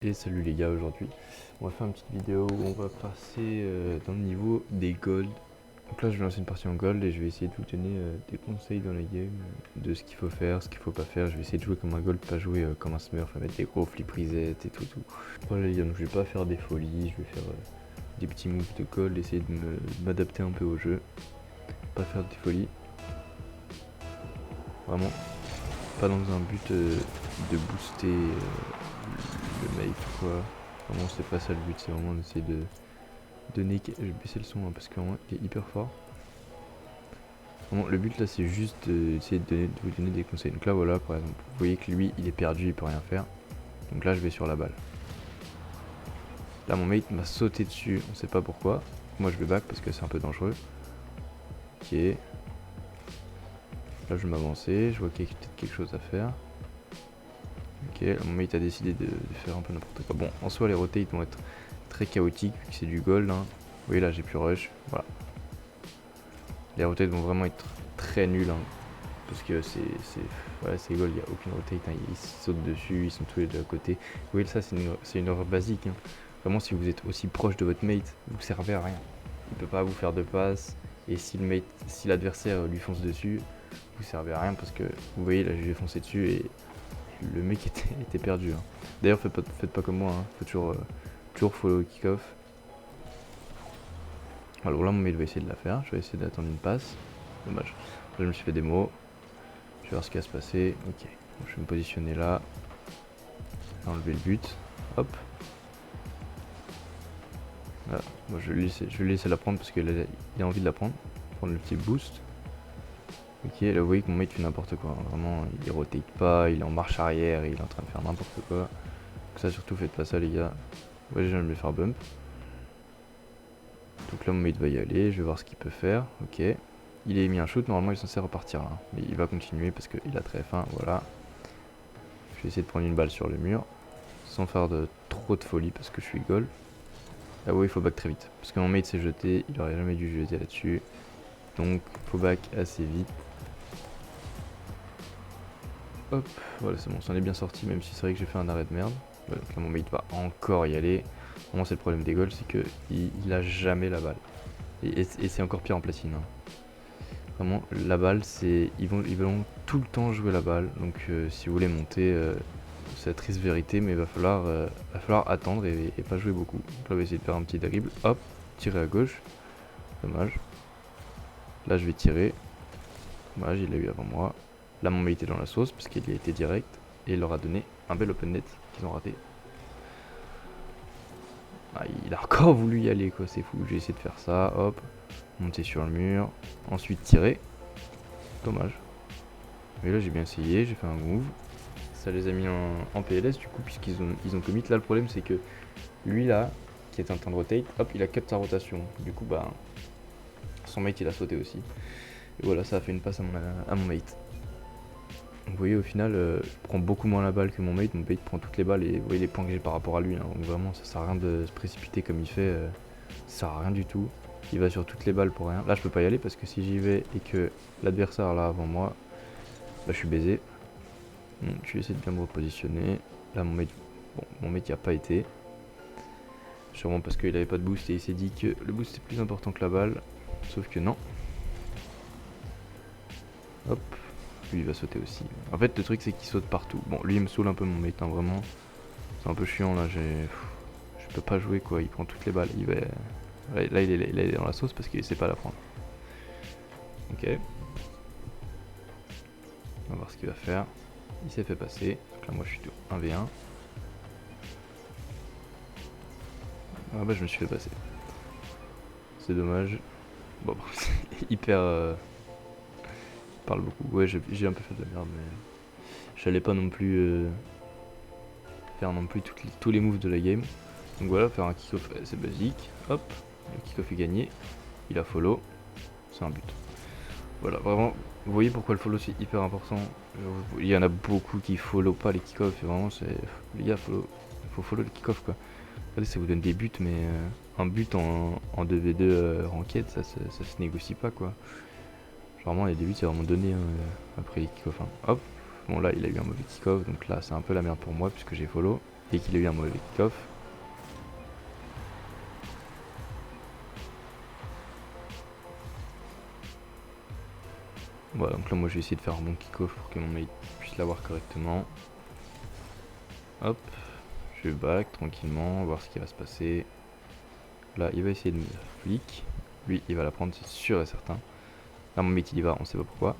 Et salut les gars, aujourd'hui on va faire une petite vidéo où on va passer dans le niveau des gold. Donc là je vais lancer une partie en gold et je vais essayer de vous donner des conseils dans la game de ce qu'il faut faire, ce qu'il faut pas faire. Je vais essayer de jouer comme un gold, pas jouer comme un smurf, à mettre des gros flip reset et tout. Voilà les gars, donc je vais pas faire des folies, je vais faire des petits moves de gold, essayer de m'adapter un peu au jeu, pas faire des folies. Vraiment pas dans un but de booster le mate ou quoi. Vraiment c'est pas ça le but, c'est vraiment d'essayer de donner. Je vais baisser le son hein, parce que vraiment il est hyper fort. Vraiment, le but là c'est juste d'essayer de vous donner des conseils. Donc là voilà par exemple, vous voyez que lui il est perdu, il peut rien faire. Donc là je vais sur la balle. Là mon mate m'a sauté dessus, on sait pas pourquoi. Moi je vais back parce que c'est un peu dangereux. Ok. Là je vais m'avancer, je vois qu'il y a peut-être quelque chose à faire. Ok, là, mon mate a décidé de faire un peu n'importe quoi. Bon, en soi les rotates vont être très chaotiques vu que c'est du gold. Hein. Vous voyez là j'ai plus rush, voilà. Les rotates vont vraiment être très nuls. Hein, parce que c'est gold, il n'y a aucune rotate. Hein, ils sautent dessus, ils sont tous les deux à côté. Vous voyez ça c'est une erreur basique. Hein. Vraiment si vous êtes aussi proche de votre mate, vous servez à rien. Il peut pas vous faire de passe. Et si l'adversaire lui fonce dessus, vous servez à rien parce que vous voyez là je lui ai foncé dessus et le mec était perdu. Hein. D'ailleurs faites pas comme moi, hein. Faut toujours follow kick-off. Alors là mon mate va essayer de la faire, je vais essayer d'attendre une passe. Dommage. Là je me suis fait des mots. Je vais voir ce qui va se passer. Ok. Bon, je vais me positionner là. Enlever le but. Hop. Là. Moi je vais lui laisser la prendre parce qu'il a envie de la prendre. Prendre le petit boost. Ok, là vous voyez que mon mate fait n'importe quoi. Vraiment, il rotate pas, il est en marche arrière, il est en train de faire n'importe quoi. Donc ça surtout faites pas ça les gars. Ouais, déjà je vais faire bump. Donc là mon mate va y aller, je vais voir ce qu'il peut faire. Ok. Il a mis un shoot, normalement il est censé repartir là. Mais il va continuer parce qu'il a très faim, voilà. Je vais essayer de prendre une balle sur le mur. Sans faire trop de folie parce que je suis goal. Là oui il faut back très vite. Parce que mon mate s'est jeté, il aurait jamais dû jeter là-dessus. Donc faut back assez vite. Hop, voilà c'est bon, on s'en est bien sorti même si c'est vrai que j'ai fait un arrêt de merde. Voilà, donc là mon mate va encore y aller. Vraiment c'est le problème des goals, c'est que il a jamais la balle. Et c'est encore pire en platine. Hein. Vraiment la balle c'est. Ils vont tout le temps jouer la balle. Donc si vous voulez monter, c'est la triste vérité, mais il va falloir attendre et pas jouer beaucoup. Donc là on va essayer de faire un petit dribble. Hop, tirer à gauche. Dommage. Là je vais tirer. Dommage, il l'a eu avant moi. Là mon mate était dans la sauce parce qu'il y a été direct. Et il leur a donné un bel open net qu'ils ont raté. Ah, il a encore voulu y aller quoi, c'est fou. J'ai essayé de faire ça, hop. Monter sur le mur. Ensuite tirer. Dommage. Mais là j'ai bien essayé, j'ai fait un move. Ça les a mis en PLS du coup puisqu'ils ont commit. Là le problème c'est que lui là, qui est en train de rotate, hop il a cut sa rotation. Du coup bah son mate il a sauté aussi. Et voilà ça a fait une passe à mon mate. Vous voyez au final je prends beaucoup moins la balle que mon mate prend toutes les balles et vous voyez les points que j'ai par rapport à lui. Hein. Donc vraiment ça sert à rien de se précipiter comme il fait, ça sert à rien du tout. Il va sur toutes les balles pour rien. Là je peux pas y aller parce que si j'y vais et que l'adversaire là avant moi, bah je suis baisé. Donc je vais essayer de bien me repositionner. Là mon mate y a pas été. Sûrement parce qu'il avait pas de boost et il s'est dit que le boost est plus important que la balle. Sauf que non. Hop. Lui il va sauter aussi. En fait le truc c'est qu'il saute partout. Bon lui il me saoule un peu mon mate hein, vraiment. C'est un peu chiant là, je peux pas jouer quoi, il prend toutes les balles. Là il est dans la sauce parce qu'il sait pas la prendre. Ok. On va voir ce qu'il va faire. Il s'est fait passer. Donc là moi je suis 1v1. Ah bah je me suis fait passer. C'est dommage. Bon c'est hyper... Il parle beaucoup. Ouais j'ai un peu fait de la merde mais... J'allais pas non plus faire non plus tous les moves de la game. Donc voilà, faire un kick-off assez basique. Hop, le kick-off est gagné. Il a follow. C'est un but. Voilà, vraiment, vous voyez pourquoi le follow c'est hyper important. Il y en a beaucoup qui follow pas les kick-off. Et vraiment, les gars, faut follow le kick-off quoi. Regardez, ça vous donne des buts, mais un but en 2v2 ranked, ça se négocie pas quoi. Genre, vraiment, les buts c'est vraiment donné après les kick-off. Hein. Hop, bon là, il a eu un mauvais kick-off, donc là, c'est un peu la merde pour moi puisque j'ai follow. et qu'il a eu un mauvais kick-off. Voilà, donc là moi je vais essayer de faire un bon kick-off pour que mon mate puisse l'avoir correctement. Hop, je back tranquillement, voir ce qui va se passer. Là il va essayer de me flic. Lui il va la prendre, c'est sûr et certain. Là mon mate il y va, on sait pas pourquoi.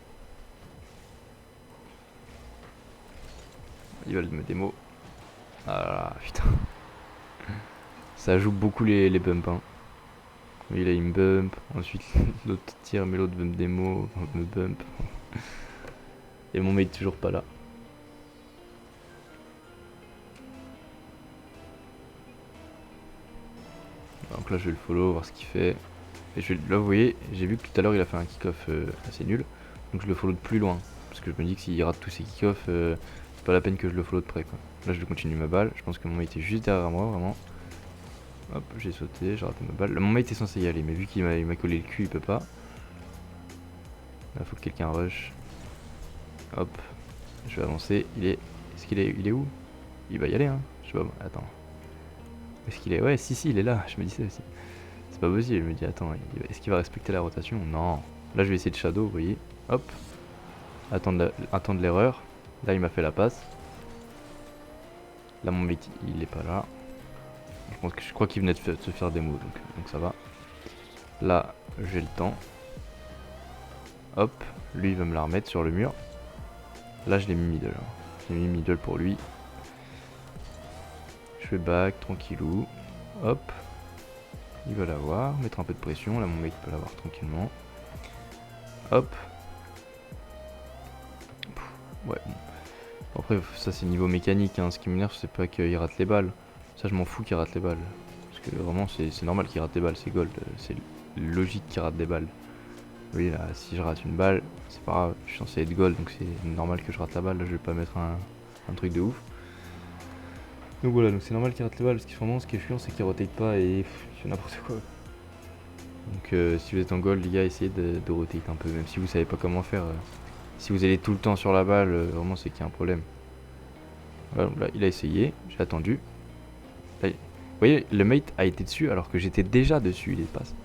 Il va me démo. Ah putain. Ça joue beaucoup les bumps hein. Lui là il me bump, ensuite l'autre tire mais l'autre veut me démo, me bump. Et mon mate toujours pas là. Donc là je vais le follow, voir ce qu'il fait. Et là vous voyez, j'ai vu que tout à l'heure il a fait un kick-off assez nul. Donc je le follow de plus loin. Parce que je me dis que s'il rate tous ses kick-offs, c'est pas la peine que je le follow de près quoi. Là je continue ma balle, je pense que mon mate est juste derrière moi vraiment. Hop, j'ai sauté, j'ai raté ma balle. Là, mon mate est censé y aller, mais vu qu'il m'a collé le cul, il peut pas. Là faut que quelqu'un rush. Hop, je vais avancer. Est-ce qu'il est où? Il va y aller hein. Je sais pas, attends. Est-ce qu'il est... Ouais, si, il est là, je me dis ça aussi. C'est pas possible, je me dis, attends, est-ce qu'il va respecter la rotation? Non. Là, je vais essayer de shadow, vous voyez. Hop. Attendre l'erreur. Là, il m'a fait la passe. Là, mon mate, il est pas là. Je crois qu'il venait de se faire des mots, donc ça va. Là, j'ai le temps. Hop. Lui, il va me la remettre sur le mur. Là, je l'ai mis middle. J'ai mis middle pour lui. Je fais back, tranquillou. Hop. Il va l'avoir, mettre un peu de pression, là mon mec peut l'avoir tranquillement. Hop. Ouais, bon. Après ça c'est niveau mécanique, hein. Ce qui m'énerve c'est pas qu'il rate les balles. Ça je m'en fous qu'il rate les balles. Parce que vraiment c'est normal qu'il rate des balles, c'est gold. C'est logique qu'il rate des balles. Oui là, si je rate une balle, c'est pas grave, je suis censé être gold, donc c'est normal que je rate la balle, là je vais pas mettre un truc de ouf. Donc voilà, donc c'est normal qu'il rate les balles, parce que vraiment ce qui est chiant c'est qu'il rotate pas et il fait n'importe quoi. Donc si vous êtes en gold les gars, essayez de rotate un peu, même si vous savez pas comment faire. Si vous allez tout le temps sur la balle, vraiment c'est qu'il y a un problème. Voilà, donc là il a essayé, j'ai attendu. Là, vous voyez, le mate a été dessus alors que j'étais déjà dessus,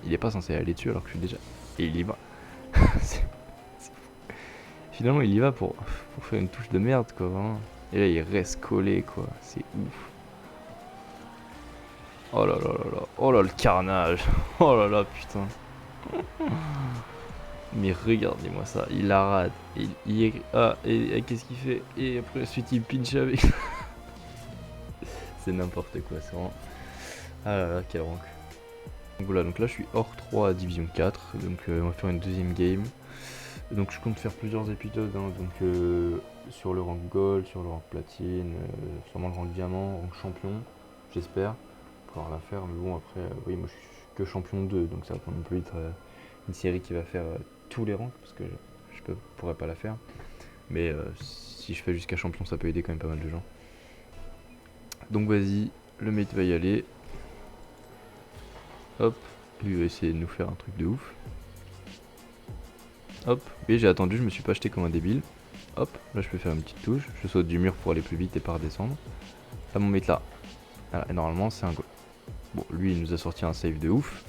il est pas censé aller dessus alors que je suis déjà... Et il y va. Finalement il y va pour faire une touche de merde quoi, vraiment. Et là il reste collé quoi, c'est ouf. Oh là là là là, oh là le carnage. Oh là là putain. Mais regardez-moi ça, il la rate. Et qu'est-ce qu'il fait? Et après ensuite il pinch avec. C'est n'importe quoi, c'est vraiment... Ah là là, quel rank. Donc voilà, donc là je suis hors 3 à Division 4, donc on va faire une deuxième game. Donc je compte faire plusieurs épisodes, hein, donc sur le rank gold, sur le rank platine, sûrement le rank diamant, rank champion, j'espère pouvoir la faire. Mais bon après, oui moi je suis que champion 2, donc ça va pas non plus être une série qui va faire tous les ranks, parce que je pourrais pas la faire. Mais si je fais jusqu'à champion ça peut aider quand même pas mal de gens. Donc vas-y, le mate va y aller. Hop, lui va essayer de nous faire un truc de ouf. Hop, et j'ai attendu, je me suis pas jeté comme un débile. Hop, là je peux faire une petite touche, je saute du mur pour aller plus vite et pas redescendre. Là mon mate là, voilà, et normalement c'est un go. Bon, lui il nous a sorti un save de ouf.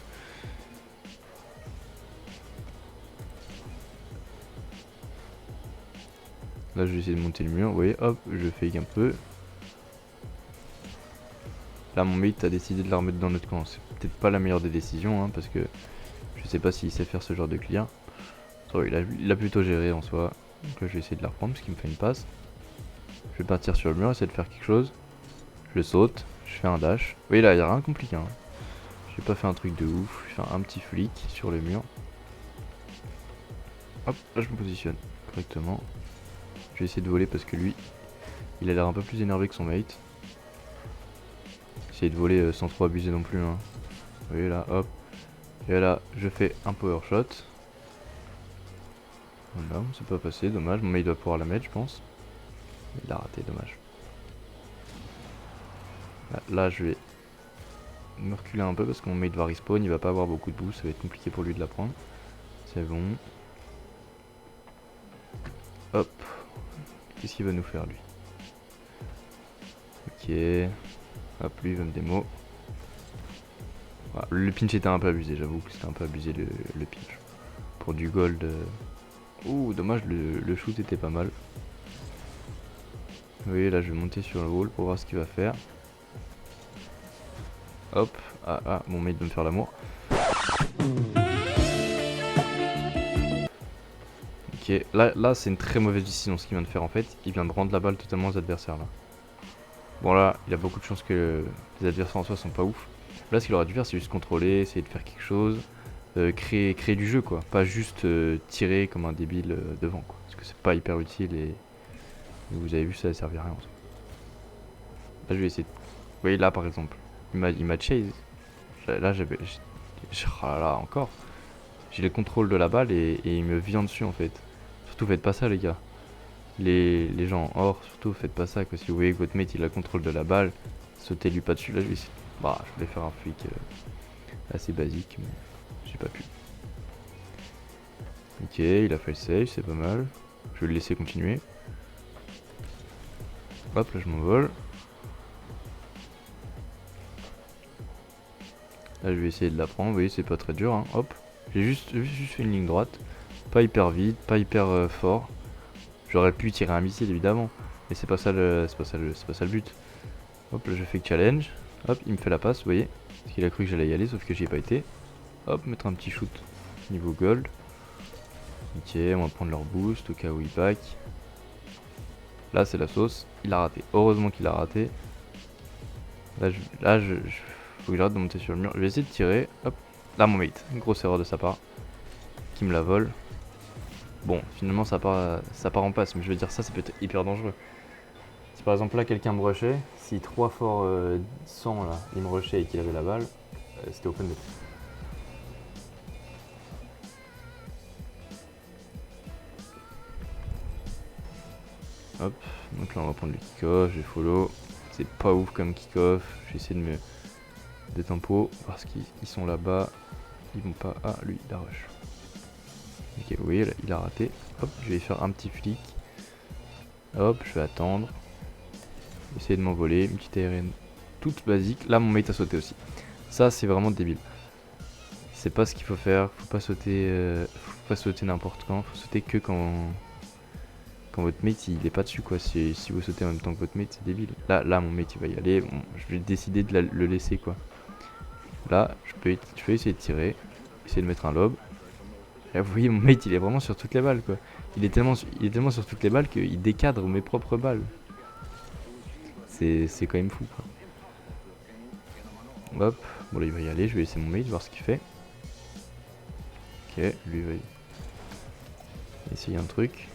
Là je vais essayer de monter le mur, vous voyez, hop, je fake un peu. Là mon mate a décidé de la remettre dans notre camp, c'est peut-être pas la meilleure des décisions, hein, parce que je sais pas s'il sait faire ce genre de clear. Il a plutôt géré en soi, donc là je vais essayer de la reprendre parce qu'il me fait une passe. Je vais partir sur le mur, essayer de faire quelque chose. Je saute, je fais un dash. Vous voyez là, il n'y a rien de compliqué, hein. J'ai pas fait un truc de ouf, je fais un petit flick sur le mur. Hop, là je me positionne correctement. Je vais essayer de voler parce que lui, il a l'air un peu plus énervé que son mate. Essayer de voler sans trop abuser non plus, hein. Vous voyez là, hop. Et là, je fais un power shot. Voilà, c'est pas passé, dommage. Mon mate doit pouvoir la mettre, je pense. Il a raté, dommage. Là, je vais me reculer un peu parce que mon mate va respawn, il va pas avoir beaucoup de boost, ça va être compliqué pour lui de la prendre. C'est bon. Hop. Qu'est-ce qu'il va nous faire lui? Ok, Ok. Hop, lui il veut me démo. Voilà. Le pinch était un peu abusé, j'avoue que c'était un peu abusé le pinch. Pour du gold. Ouh, dommage, le shoot était pas mal. Vous voyez, là je vais monter sur le wall pour voir ce qu'il va faire. Hop, mon mate veut me faire l'amour. Ok, là c'est une très mauvaise décision ce qu'il vient de faire en fait. Il vient de rendre la balle totalement aux adversaires là. Bon là, il a beaucoup de chance que les adversaires en soi sont pas ouf. Là ce qu'il aurait dû faire c'est juste contrôler, essayer de faire quelque chose. Créer du jeu quoi. Pas juste tirer comme un débile devant quoi. Parce que c'est pas hyper utile et vous avez vu ça servi à rien en soi. Là je vais essayer de... Vous voyez là par exemple, il m'a chase. Là j'avais... Oh là là, encore. J'ai le contrôle de la balle et il me vient dessus en fait. Surtout faites pas ça les gars. Les gens en or, surtout faites pas ça quoi. Si vous voyez que votre mate il a le contrôle de la balle, sautez lui pas dessus. Là je vais essayer. Bah je voulais faire un flic assez basique mais j'ai pas pu. Ok, il a fait le save, c'est pas mal. Je vais le laisser continuer. Hop, là je m'envole. Là je vais essayer de la prendre, vous voyez c'est pas très dur hein. Hop, j'ai juste fait une ligne droite. Pas hyper vite, pas hyper fort. J'aurais pu tirer un missile évidemment. Mais c'est pas ça le but. Hop, là je fais challenge. Hop, il me fait la passe, vous voyez. Parce qu'il a cru que j'allais y aller, sauf que j'y ai pas été. Hop, mettre un petit shoot niveau gold. Ok, on va prendre leur boost au cas où il pack. Là c'est la sauce, il a raté. Heureusement qu'il a raté. Là faut que j'arrête de monter sur le mur. Je vais essayer de tirer. Hop, là mon mate. Une grosse erreur de sa part. Qui me la vole. Bon, finalement ça part en passe, mais je veux dire ça peut être hyper dangereux. Si par exemple là quelqu'un me rushait, si 3 forts 100 là, il me rushait et qu'il avait la balle, c'était open net. Hop, donc là on va prendre le kick-off, je vais follow. C'est pas ouf comme kick-off, je vais essayer de me détempo parce qu'ils sont là-bas. Ils vont pas... Ah, lui, il a rush. Ok, oui, il a raté. Hop, je vais faire un petit flic. Hop, je vais attendre. Essayer de m'envoler, une petite aérienne toute basique. Là, mon mate a sauté aussi. Ça, c'est vraiment débile. C'est pas ce qu'il faut faire. Faut pas sauter n'importe quand. Faut sauter que quand votre mate il est pas dessus quoi. Si vous sautez en même temps que votre mate, c'est débile. Là, mon mate il va y aller. Bon, je vais décider de le laisser quoi. Là, je peux essayer de tirer, essayer de mettre un lob. Là, vous voyez, mon mate il est vraiment sur toutes les balles quoi. Il est tellement sur toutes les balles qu'il décadre mes propres balles. C'est quand même fou quoi. Hop, bon là il va y aller, je vais laisser mon mate voir ce qu'il fait. Ok, lui il va essayer un truc.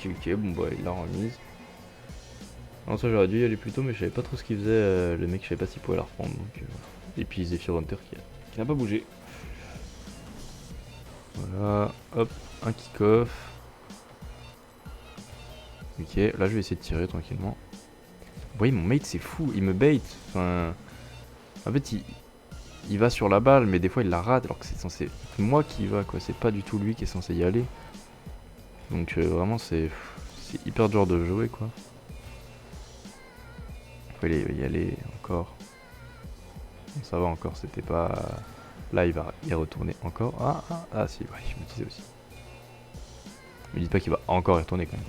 Ok, bon bah il l'a remise. Non, ça j'aurais dû y aller plus tôt, mais je savais pas trop ce qu'il faisait. Le mec, je savais pas s'il pouvait la reprendre. Donc, et puis Zephyr Hunter qui n'a pas bougé. Voilà, hop, un kick-off. Ok, là je vais essayer de tirer tranquillement. Vous voyez, mon mate c'est fou, il me bait. Enfin, en fait, il va sur la balle, mais des fois il la rate alors que c'est censé être moi qui y va quoi. C'est pas du tout lui qui est censé y aller. Donc vraiment c'est hyper dur de jouer quoi. Il va y aller encore. Bon, ça va encore, c'était pas... Là il va y retourner encore. Ah si, ouais, je me disais aussi. Me dites pas qu'il va encore y retourner quand même.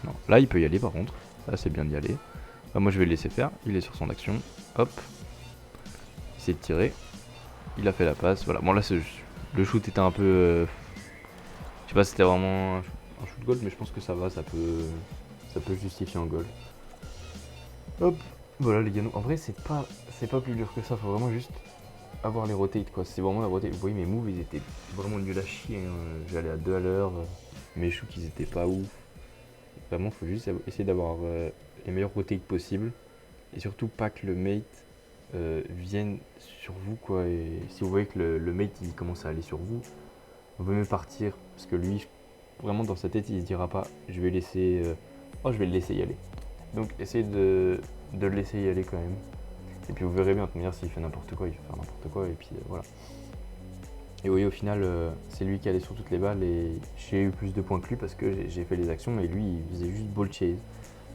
Non, là il peut y aller par contre. Là c'est bien d'y aller. Bah, moi je vais le laisser faire, il est sur son action. Hop. Il essaie de tirer. Il a fait la passe, voilà. Bon là le shoot était un peu... Je sais pas si c'était vraiment un shoot goal, mais je pense que ça va, ça peut justifier un goal. Hop. Voilà les gars, en vrai c'est pas plus dur que ça, faut vraiment juste avoir les rotates quoi. C'est vraiment la rotate. Vous voyez mes moves ils étaient vraiment nuls à chier hein. J'allais à 2 à l'heure, mes shoots ils étaient pas ouf. Vraiment faut juste essayer d'avoir les meilleurs rotates possibles. Et surtout pas que le mate vienne sur vous quoi. Et si vous voyez que le mate il commence à aller sur vous, vous pouvez même partir. Parce que lui, vraiment dans sa tête il se dira pas je vais laisser. Oh je vais le laisser y aller. Donc essayez de le laisser y aller quand même. Et puis vous verrez bien, de toute manière, s'il fait n'importe quoi, il va faire n'importe quoi. Et puis voilà. Et oui, au final, c'est lui qui allait sur toutes les balles et j'ai eu plus de points que lui parce que j'ai fait les actions et lui, il faisait juste ball chase.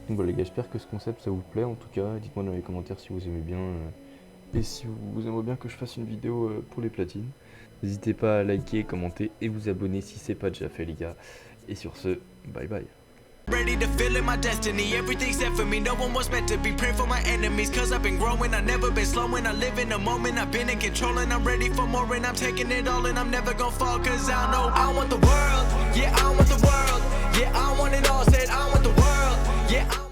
Donc voilà les gars, j'espère que ce concept ça vous plaît en tout cas. Dites-moi dans les commentaires si vous aimez bien et si vous aimeriez bien que je fasse une vidéo pour les platines. N'hésitez pas à liker, commenter et vous abonner si c'est pas déjà fait les gars. Et sur ce, bye bye. Ready to feel in my destiny, everything's set for me, no one was meant to be. Praying for my enemies, cause I've been growing, I've never been slowing. I live in the moment, I've been in control and I'm ready for more. And I'm taking it all and I'm never gonna fall, cause I know I want the world. Yeah, I want the world. Yeah, I want it all, said I want the world. Yeah, I